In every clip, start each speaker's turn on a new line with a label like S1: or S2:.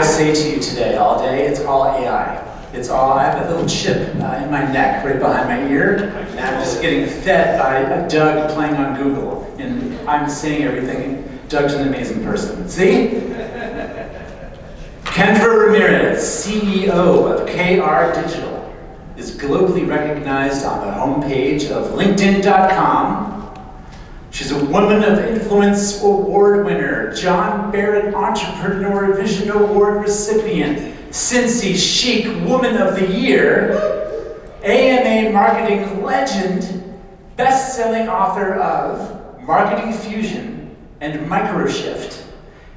S1: I say to you today, all day, it's all AI. It's all, I have a little chip in my neck, right behind my ear, and I'm just getting fed by Doug playing on Google. And I'm saying everything. Doug's an amazing person. See? Kendra Ramirez, CEO of KR Digital, is globally recognized on the homepage of LinkedIn.com. She's a Woman of Influence Award winner, John Barrett Entrepreneur Vision Award recipient, Cincy Chic Woman of the Year, AMA marketing legend, best-selling author of Marketing Fusion and Microshift,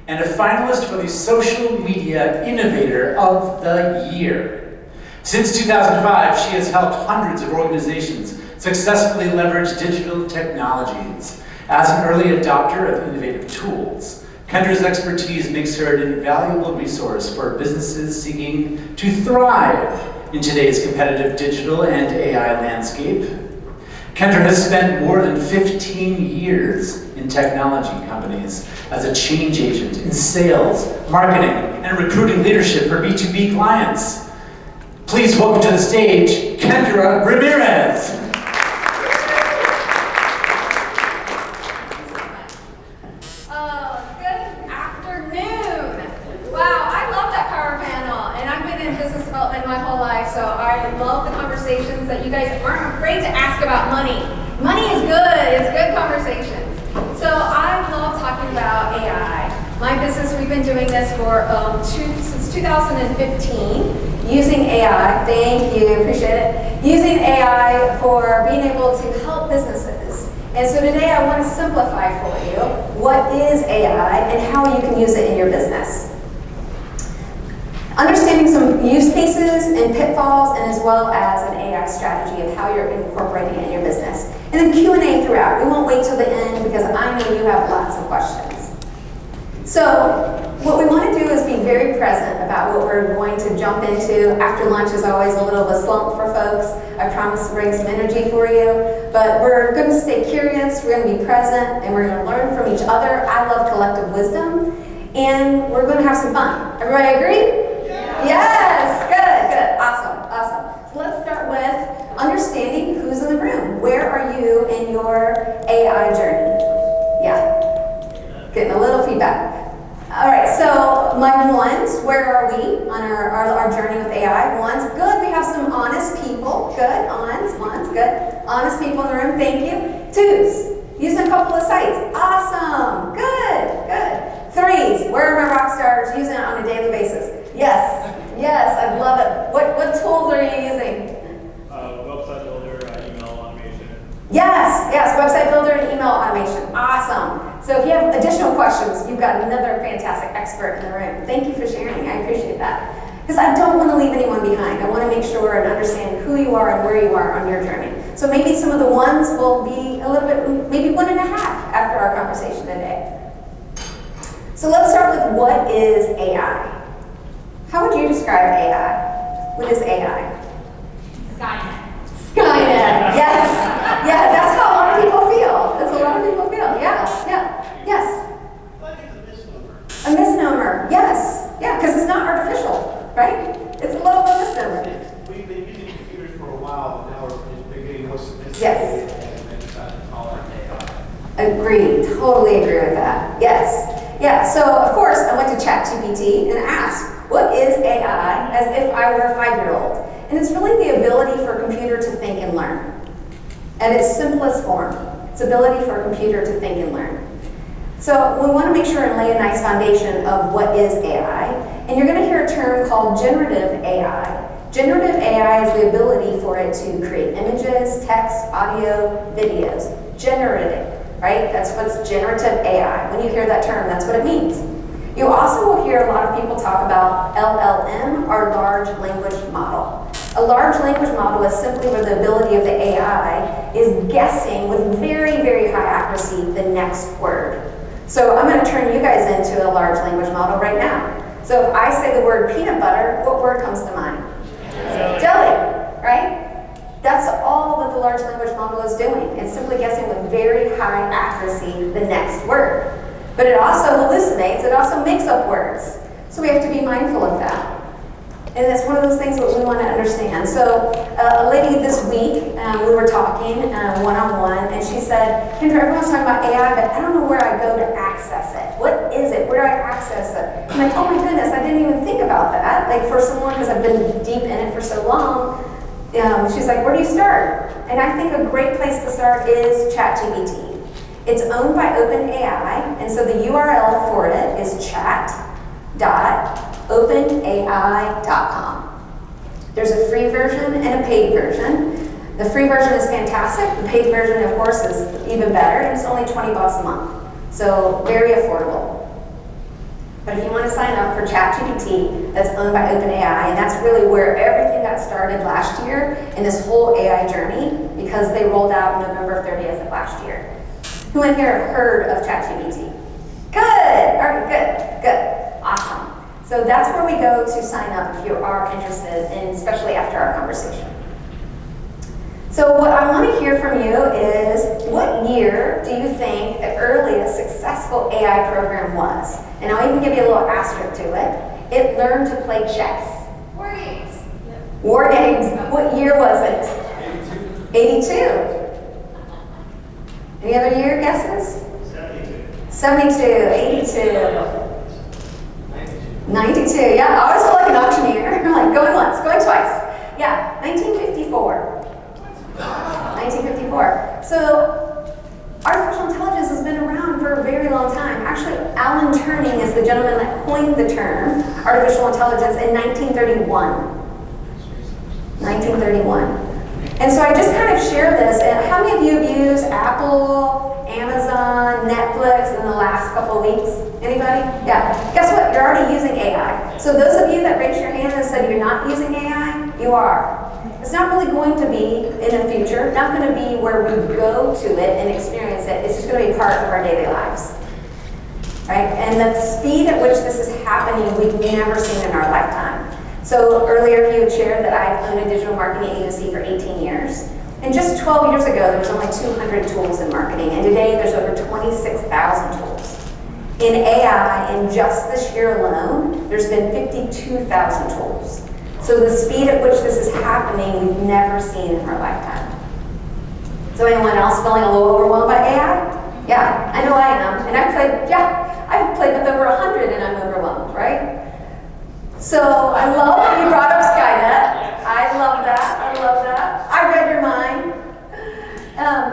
S1: and a finalist for the Social Media Innovator of the Year. Since 2005, she has helped hundreds of organizations successfully leverage digital technologies. As an early adopter of innovative tools, Kendra's expertise makes her an invaluable resource for businesses seeking to thrive in today's competitive digital and AI landscape. Kendra has spent more than 15 years in technology companies as a change agent in sales, marketing, and recruiting leadership for B2B clients. Please welcome to the stage, Kendra Ramirez.
S2: That you guys aren't afraid to ask about money. Money is good, it's good conversations. So I love talking about AI. My business, we've been doing this for since 2015, using AI, thank you, appreciate it, using AI for being able to help businesses. And so today I want to simplify for you what is AI and how you can use it in your business. Understanding some use cases and pitfalls, and as well as an AI strategy of how you're incorporating it in your business. And then Q&A throughout. We won't wait till the end because I know you have lots of questions. So what we want to do is be very present about what we're going to jump into. After lunch is always a little of a slump for folks. I promise to bring some energy for you. But we're going to stay curious, we're going to be present, and we're going to learn from each other. I love collective wisdom. And we're going to have some fun. Everybody agree? Yes, good, awesome. So let's start with understanding who's in the room. Where are you in your AI journey? Yeah, getting a little feedback. All right, so my ones, where are we on our journey with AI? Ones, good, we have some honest people. Good, ones, good. Honest people in the room, thank you. Twos, using a couple of sites. Awesome, good. Threes, where are my rock stars using it on a daily basis? Yes, I love it. What tools are you using?
S3: Website builder, email automation.
S2: Yes, website builder and email automation. Awesome. So if you have additional questions, you've got another fantastic expert in the room. Thank you for sharing. I appreciate that. Because I don't want to leave anyone behind. I want to make sure and understand who you are and where you are on your journey. So maybe some of the ones will be a little bit, maybe 1.5 after our conversation today. So let's start with what is AI? How would you describe AI? What is AI? Skynet, yes. Yeah, that's how a lot of people feel. Yes.
S3: I think it's a misnomer.
S2: A misnomer, yes. Yeah, because it's not artificial, right? It's a little bit of a misnomer.
S3: We've been using computers for a while, but now we're getting more sophisticated.
S2: Yes.
S3: And then decided to call it AI.
S2: Agreed, totally agree with that. Yes. Yeah, so of course I went to ChatGPT and asked, what is AI, as if I were a 5-year-old? And it's really the ability for a computer to think and learn. At its simplest form, it's ability for a computer to think and learn. So we want to make sure and lay a nice foundation of what is AI. And you're going to hear a term called generative AI. Generative AI is the ability for it to create images, text, audio, videos. Generative, right? That's what's generative AI. When you hear that term, that's what it means. You also will hear a lot of people talk about LLM, or large language model. A large language model is simply where the ability of the AI is guessing with very, very high accuracy the next word. So I'm going to turn you guys into a large language model right now. So if I say the word peanut butter, what word comes to mind? Jelly, right? That's all that the large language model is doing. It's simply guessing with very high accuracy the next word. But it also hallucinates, it also makes up words. So we have to be mindful of that. And that's one of those things that we want to understand. So a lady this week, we were talking one-on-one, and she said, Kendra, everyone's talking about AI, but I don't know where I go to access it. What is it? Where do I access it? I'm like, oh my goodness, I didn't even think about that. Like for someone, because I've been deep in it for so long, she's like, where do you start? And I think a great place to start is ChatGPT. It's owned by OpenAI, and so the URL for it is chat.openai.com. There's a free version and a paid version. The free version is fantastic. The paid version, of course, is even better, and it's only $20 a month. So very affordable. But if you want to sign up for ChatGPT, that's owned by OpenAI, and that's really where everything got started last year in this whole AI journey, because they rolled out November 30th of last year. Who in here have heard of ChatGPT? Good, all right, good, awesome. So that's where we go to sign up if you are interested, and especially after our conversation. So what I want to hear from you is, what year do you think the earliest successful AI program was? And I'll even give you a little asterisk to it. It learned to play chess.
S4: War games.
S2: War games. What year was it? 82. 82. Any other year guesses? 72, 82. 92, yeah, I always feel like an auctioneer. Like going once, going twice. Yeah, 1954. 1954. So artificial intelligence has been around for a very long time. Actually, Alan Turing is the gentleman that coined the term artificial intelligence in 1931. 1931. And so I just kind of share this. How many of you have used Apple, Amazon, Netflix in the last couple of weeks? Anybody? Yeah. Guess what? You're already using AI. So those of you that raised your hand and said you're not using AI, you are. It's not really going to be in the future, not going to be where we go to it and experience it. It's just going to be part of our daily lives. Right? And the speed at which this is happening, we've never seen in our lifetime. So earlier you had shared that I've owned a digital marketing agency for 18 years. And just 12 years ago, there was only 200 tools in marketing. And today there's over 26,000 tools. In AI, in just this year alone, there's been 52,000 tools. So the speed at which this is happening, we've never seen in our lifetime. So anyone else feeling a little overwhelmed by AI? Yeah, I know I am. And I've played with over 100 and I'm overwhelmed, right? So I love that you brought up Skynet. I love that. I read your mind.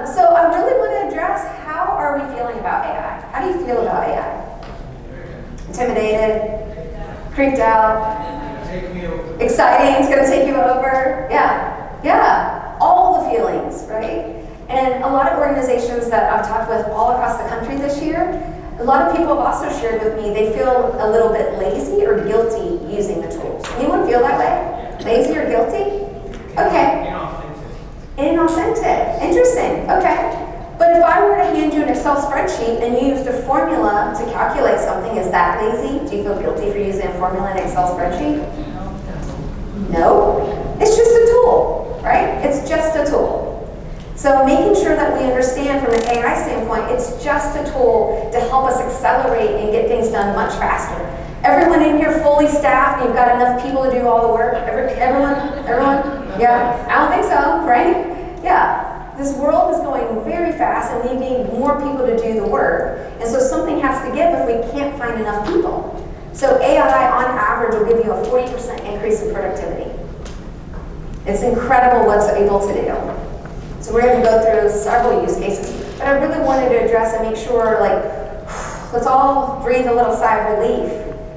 S2: So I really want to address, how are we feeling about AI? How do you feel about AI? Intimidated? Creeped out? Exciting? It's going to take you over? Yeah. All the feelings, right? And a lot of organizations that I've talked with all across the country this year, a lot of people have also shared with me they feel a little bit lazy or guilty using the tools. Anyone feel that way? Lazy or guilty? Okay. Inauthentic. Interesting. Okay. But if I were to hand you an Excel spreadsheet and you used a formula to calculate something, is that lazy? Do you feel guilty for using a formula in an Excel spreadsheet? No. It's just a tool, right? It's just a tool. So making sure that we understand from an AI standpoint, it's just a tool to help us accelerate and get things done much faster. Everyone in here fully staffed? You've got enough people to do all the work? Everyone? Yeah? I don't think so, right? Yeah. This world is going very fast and we need more people to do the work. And so something has to give if we can't find enough people. So AI on average will give you a 40% increase in productivity. It's incredible what's able to do. So we're going to go through several use cases, but I really wanted to address and make sure, let's all breathe a little sigh of relief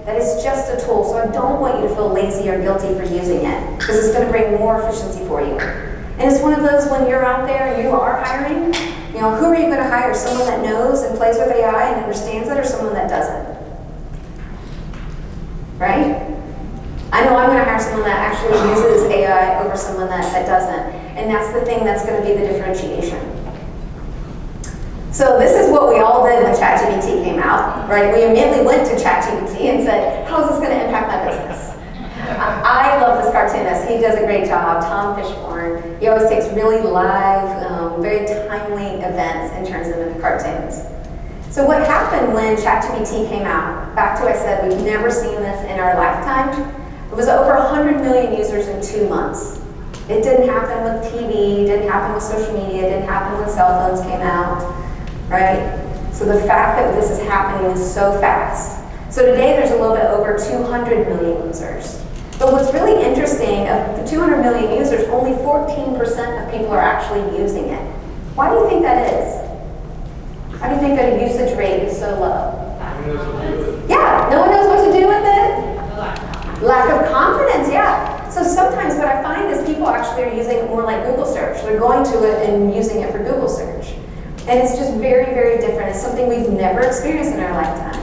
S2: that it's just a tool. So I don't want you to feel lazy or guilty for using it, because it's going to bring more efficiency for you. And it's one of those, when you're out there and you are hiring, who are you going to hire? Someone that knows and plays with AI and understands it, or someone that doesn't? Right? I know I'm going to hire someone that actually uses AI over someone that doesn't. And that's the thing that's going to be the differentiation. So this is what we all did when ChatGPT came out, right? We immediately went to ChatGPT and said, how is this going to impact my business? I love this cartoonist. He does a great job, Tom Fishburne. He always takes really live, very timely events and turns them into cartoons. So what happened when ChatGPT came out? Back to what I said, we've never seen this in our lifetime. It was over 100 million users in 2 months. It didn't happen with TV, didn't happen with social media, didn't happen when cell phones came out, right? So the fact that this is happening is so fast. So today there's a little bit over 200 million users. But what's really interesting, of the 200 million users, only 14% of people are actually using it. Why do you think that is? How do you think that a usage rate is so low? Yeah, no one knows what to do with it? Lack of confidence, yeah. So sometimes what I find is people actually are using it more like Google search. They're going to it and using it for Google search. And it's just very, very different. It's something we've never experienced in our lifetime.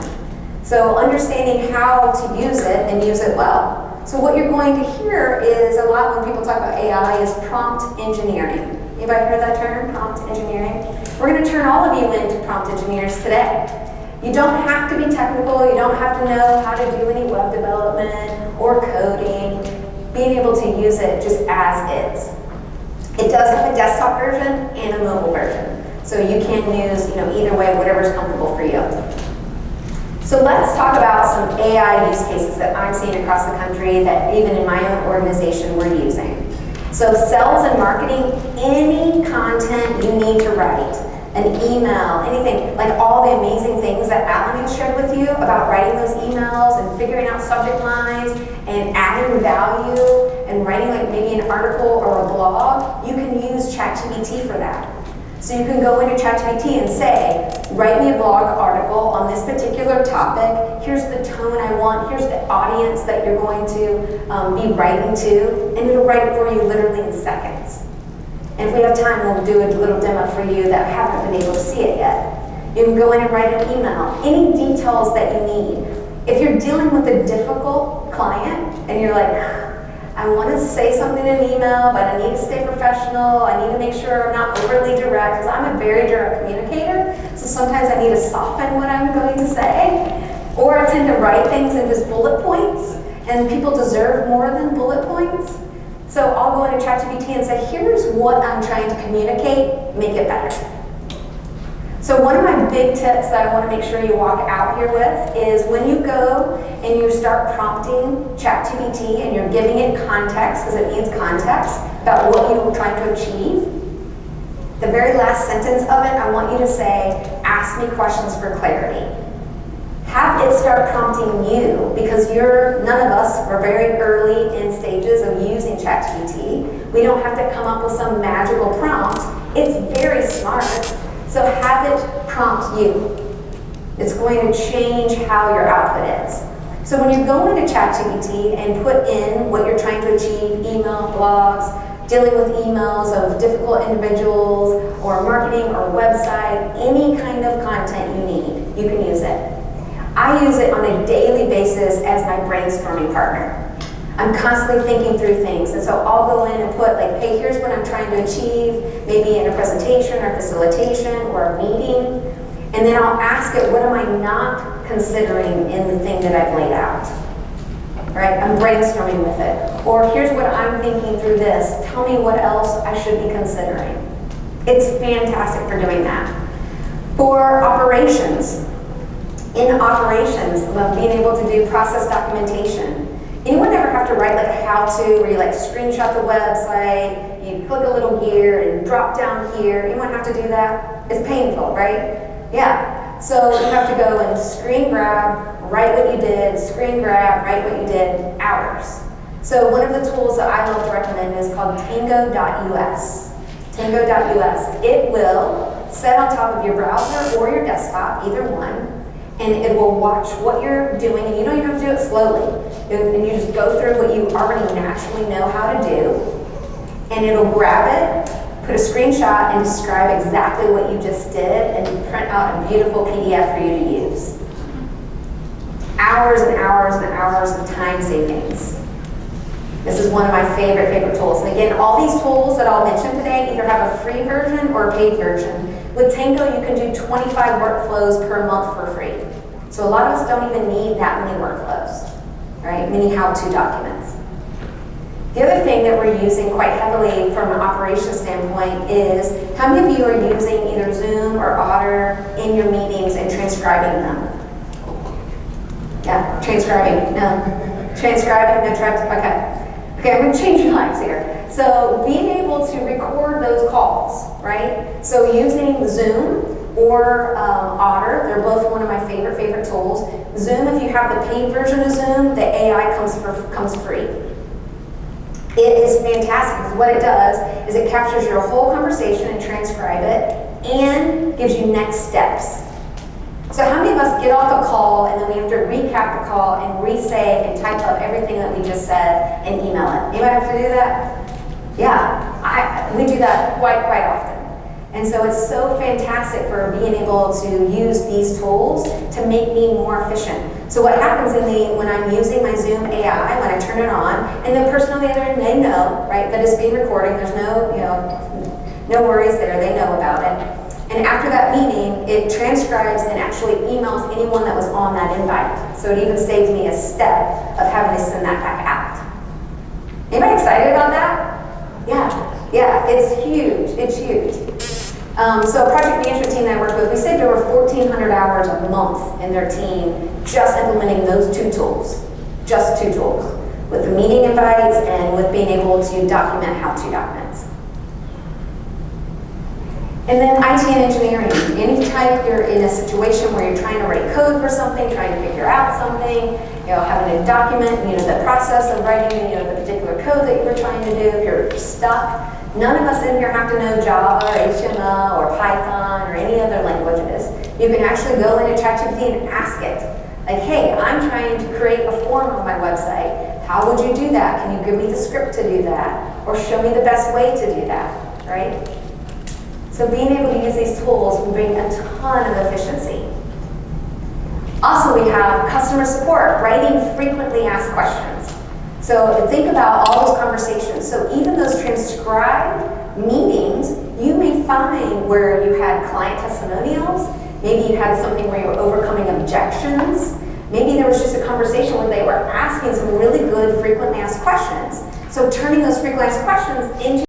S2: So understanding how to use it and use it well. So what you're going to hear is a lot when people talk about AI is prompt engineering. Anybody heard that term, prompt engineering? We're going to turn all of you into prompt engineers today. You don't have to be technical. You don't have to know how to do any web development or coding. Being able to use it just as is. It does have a desktop version and a mobile version. So you can use, either way, whatever's comfortable for you. So let's talk about some AI use cases that I'm seeing across the country that even in my own organization we're using. So sales and marketing, any content you need to write, an email, anything, like all the amazing things that Alan has shared with you about writing those emails and figuring out subject lines and adding value and writing like maybe an article or a blog, you can use ChatGPT for that. So you can go into ChatGPT and say, write me a blog article on this particular topic, here's the tone I want, here's the audience that you're going to be writing to, and it'll write it for you literally in seconds. And if we have time, we'll do a little demo for you that haven't been able to see it yet. You can go in and write an email, any details that you need. If you're dealing with a difficult client and you're like, I want to say something in an email, but I need to stay professional. I need to make sure I'm not overly direct, because I'm a very direct communicator. So sometimes I need to soften what I'm going to say. Or I tend to write things in just bullet points, and people deserve more than bullet points. So I'll go into ChatGPT and say, here's what I'm trying to communicate, make it better. So one of my big tips that I want to make sure you walk out here with is when you go and you start prompting ChatGPT and you're giving it context, because it needs context, about what you were trying to achieve, the very last sentence of it, I want you to say, ask me questions for clarity. Have it start prompting you, because none of us are very early in stages of using ChatGPT. We don't have to come up with some magical prompt. It's very smart. So have it prompt you. It's going to change how your output is. So when you go into ChatGPT and put in what you're trying to achieve, email, blogs, dealing with emails of difficult individuals, or marketing or website, any kind of content you need, you can use it. I use it on a daily basis as my brainstorming partner. I'm constantly thinking through things, and so I'll go in and put like, hey, here's what I'm trying to achieve, maybe in a presentation or facilitation or a meeting, and then I'll ask it, what am I not considering in the thing that I've laid out? Right? I'm brainstorming with it. Or here's what I'm thinking through this. Tell me what else I should be considering. It's fantastic for doing that. For operations, in operations, being able to do process documentation. Anyone ever have to write like a how-to where you like screenshot the website, you click a little gear and drop down here? Anyone have to do that? It's painful, right? Yeah. So you have to go and screen grab, write what you did, screen grab, write what you did, hours. So one of the tools that I love to recommend is called Tango.us. Tango.us. It will sit on top of your browser or your desktop, either one, and it will watch what you're doing, and you don't even have to do it slowly. And you just go through what you already naturally know how to do, and it'll grab it, put a screenshot, and describe exactly what you just did, and print out a beautiful PDF for you to use. Hours and hours and hours of time savings. This is one of my favorite tools. And again, all these tools that I'll mention today either have a free version or a paid version. With Tango, you can do 25 workflows per month for free. So a lot of us don't even need that many workflows, right? Many how-to documents. The other thing that we're using quite heavily from an operations standpoint is how many of you are using either Zoom or Otter in your meetings and transcribing them? Yeah, transcribing, no. Transcribing, no, okay. Okay, I'm gonna change your lives here. So being able to record those calls, right? So using Zoom or Otter, they're both one of my favorite tools. Zoom, if you have the paid version of Zoom, the AI comes free. It is fantastic because what it does is it captures your whole conversation and transcribe it and gives you next steps. So how many of us get off a call and then we have to recap the call and re-say and type up everything that we just said and email it? Anybody have to do that? Yeah, we do that quite often. And so it's so fantastic for being able to use these tools to make me more efficient. So what happens when I'm using my Zoom AI, when I turn it on, and the person on the other end may know, right, that it's being recorded, there's no worries there, they know about it. And after that meeting, it transcribes and actually emails anyone that was on that invite. So it even saves me a step of having to send that back out. Anybody excited about that? Yeah, it's huge, it's huge. So a project management team that I work with, we saved over 1,400 hours a month in their team just implementing those two tools. Just two tools. With the meeting invites and with being able to document how-to documents. And then IT and engineering. Anytime you're in a situation where you're trying to write code for something, trying to figure out something, having to document, the process of writing, the particular code that you were trying to do, if you're stuck. None of us in here have to know Java or HTML or Python or any other languages. You can actually go into ChatGPT and ask it. Like, hey, I'm trying to create a form on my website. How would you do that? Can you give me the script to do that? Or show me the best way to do that, right? So being able to use these tools will bring a ton of efficiency. Also, we have customer support, writing frequently asked questions. So think about all those conversations. So even those transcribed meetings, you may find where you had client testimonials, maybe you had something where you were overcoming objections, maybe there was just a conversation where they were asking some really good frequently asked questions. So turning those frequently asked questions into